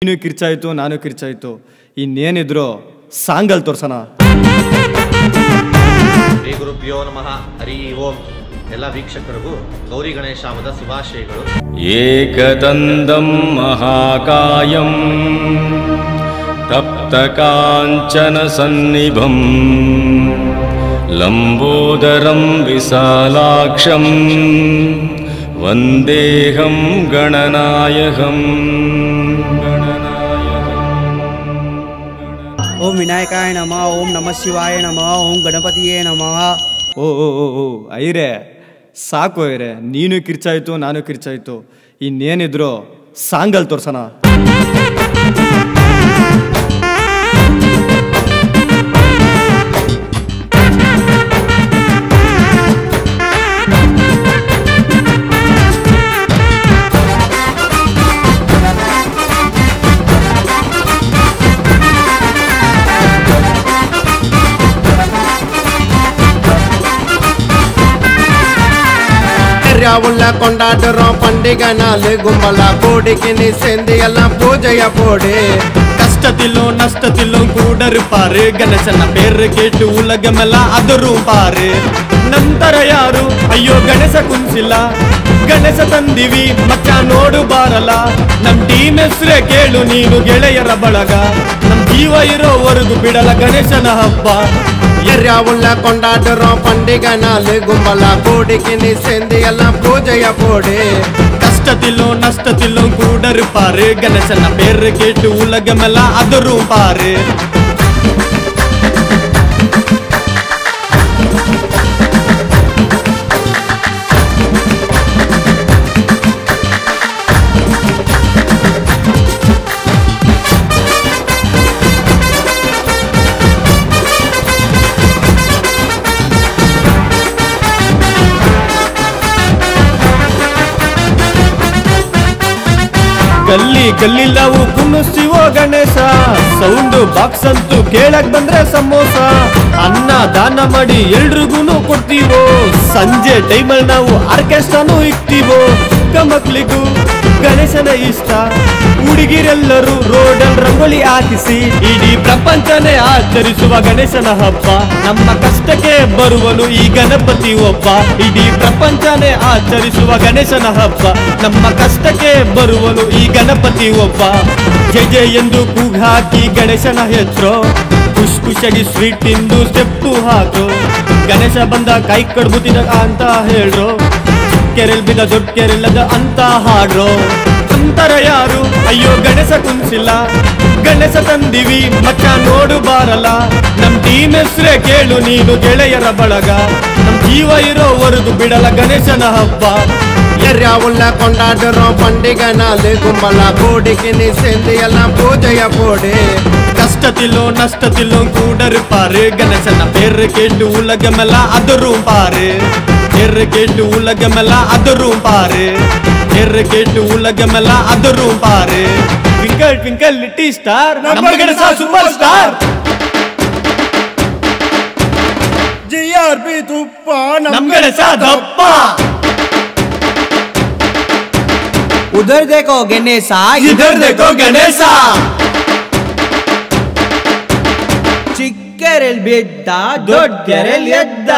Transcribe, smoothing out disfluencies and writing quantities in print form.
ನೀನು ಕಿರ್ಚಾಯ್ತು ನಾನು ಕಿರ್ಚಾಯ್ತು ಇನ್ನೇನಿದ್ರು ಸಾಂಗಲ್ ತೋರ್ಸೋಣ. ಶ್ರೀ ಗುರುಭ್ಯೋ ನಮಃ. ಹರಿ ಓಂ. ಎಲ್ಲ ವೀಕ್ಷಕರಿಗೂ ಗೌರಿ ಗಣೇಶ ಹಬ್ಬದ ಶುಭಾಶಯಗಳು. ಏಕದಂದಂ ಮಹಾಕಾಯಂ ತಪ್ತಕಾಂಚನ ಸನ್ನಿಭಂ ಲಂಬೋದರಂ ವಿಶಾಲಾಕ್ಷಂ ವಂದೇಹಂ ಗಣನಾಯಕಂ. ಓಂ ವಿನಾಯಕಾಯ ನಮಃ. ಓಂ ನಮಃ ಶಿವಾಯ ನಮಃ. ಓಂ ಗಣಪತಿಯೇ ನಮಃ. ಓ ಓ ಓ ಓ ಐರೆ ಸಾಕು ಐರೆ, ನೀನು ಕಿರ್ಚಾಯ್ತು ನಾನು ಕಿರ್ಚಾಯ್ತು ಇನ್ನೇನಿದ್ರು ಸಾಂಗಲ್ ತೋರ್ಸೋಣ. உள்ள கொண்டாடுறோம் பண்டிகை நாள் கும்பலா கோடிக்கு நீ சேர்ந்து எல்லாம் பூஜைய போடு. கஷ்டத்திலும் நஷ்டத்திலும் கூட இருப்பாரு கணேசன பேரு கேட்டு உலகமெல்லாம் ಅದரும் பாரு. ನಂತರ ಯಾರು ಅಯ್ಯೋ ಗಣೇಶ ಕುಂಸಿಲ್ಲ, ಗಣೇಶ ತಂದಿವಿ ಮಚ್ಚ ನೋಡು ಬಾರಲ್ಲ. ನಮ್ ಟೀಮ್ ಹೆಸ್ರೆ ಕೇಳು ನೀನು ಗೆಳೆಯರ ಬಳಗ, ನಮ್ ಜೀವ ಇರೋವರೆಗೂ ಬಿಡಲ್ಲ ಗಣೇಶನ ಹಬ್ಬ. ஏரியா உள்ள கொண்டாடுறோம் பண்டிகை நாள் கும்பலா கோடிக்கு நீ சேர்ந்து எல்லாம் பூஜைய போடு. கஷ்டத்திலும் நஷ்டத்திலும் கூட இருப்பாரு கணேசன பேரு கேட்டு உலகமெல்லாம் அதரும் பாரு. ಗಲ್ಲಿ ಗಲ್ಲಿ ನಾವು ಕುಣಿಸ್ತೀವೋ ಗಣೇಶ, ಸೌಂಡ್ ಬಾಕ್ಸ್ ಅಂತೂ ಕೇಳಕ್ ಬಂದ್ರೆ ಸಮೋಸ. ಅನ್ನ ದಾನ ಮಾಡಿ ಎಲ್ರಿಗೂ ಕೊಡ್ತೀವೋ, ಸಂಜೆ ಟೈಮಲ್ಲಿ ನಾವು ಆರ್ಕೆಸ್ಟ್ರಾನು ಇಕ್ತೀವೋ. ಮಕ್ಕಳಿಗೂ ಗಣೇಶನ ಇಷ್ಟ, ಹುಡುಗಿರೆಲ್ಲರೂ ರೋಡಲ್ಲಿ ರಂಗೋಲಿ ಹಾಕಿಸಿ ಇಡೀ ಪ್ರಪಂಚನೇ ಆಚರಿಸುವ ಗಣೇಶನ ಹಬ್ಬ. ನಮ್ಮ ಕಷ್ಟಕ್ಕೆ ಬರುವನು ಈ ಗಣಪತಿ ಒಬ್ಬ, ಇಡೀ ಪ್ರಪಂಚನೇ ಆಚರಿಸುವ ಗಣೇಶನ ಹಬ್ಬ. ನಮ್ಮ ಕಷ್ಟಕ್ಕೆ ಬರುವನು ಈ ಗಣಪತಿ ಒಬ್ಬ. ಜಯ ಜಯ ಎಂದು ಕೂಗ್ ಹಾಕಿ ಗಣೇಶನ ಹೆಸರು, ಖುಷ್ ಖುಷಿಯಾಗಿ ಸ್ವೀಟ್ ತಿಂದು ಸ್ಟೆಪ್ಪು ಹಾಕು. ಗಣೇಶ ಬಂದ ಕೈ ಕಡ್ಬುತ್ತಿದ ಅಂತ ಹೇಳ್ರು, ಕೆರೆಲ್ ಬಿದ್ದ ದೊಡ್ಡ ಕೆರೆಲ್ಲದ ಅಂತ ಹಾಡ್ರು. ಅಂತರ ಯಾರು ಅಯ್ಯೋ ಗಣೇಶ ಕುಂಸಿಲ್ಲ, ಗಣೇಶ ತಂದಿವಿ ಮಚ್ಚ ನೋಡು ಬಾರಲ್ಲ. ನಮ್ ಟೀಮ್ ಹೆಸ್ರೆ ಕೇಳು ನೀನು ಗೆಳೆಯರ ಬಳಗ, ನಮ್ ಜೀವ ಇರೋವರೆಗೂ ಬಿಡಲ್ಲ ಗಣೇಶನ ಹಬ್ಬ. ஏரியா உள்ள கொண்டாடுறோம் பண்டிகை நாள் கும்பலா கோடிக்கு நீ சேர்ந்து எல்லாம் பூஜைய போடு. கஷ்டத்திலும் நஷ்டத்திலும் கூட இருப்பாரு கணேசன பேரு கேட்டு உலகமெல்லாம் அதரும் பாரு. பேரு கேட்டு உலகமெல்லாம் அதரும் பாரு. பேரு கேட்டு உலகமெல்லாம் அதரும் பாரு. ட்விங்கல் ட்விங்கல் லிட்டில் ஸ்டார் நம்ம கணேச சூப்பர் ஸ்டார். ஜிஆர்பி துப்பா ನಮ್ಮ ಗಣೇಶ ದಪ್ಪ. ಉಧರ್ ದೇಖೋ ಗಣೇಶ, ಇದರ್ ದೇಖೋ ಗಣೇಶ. ಚಿಕ್ಕ ಕೆರೆಲ್ ಬಿದ್ದ ದೊಡ್ಡ ಕೆರೆಲ್ ಎದ್ದ.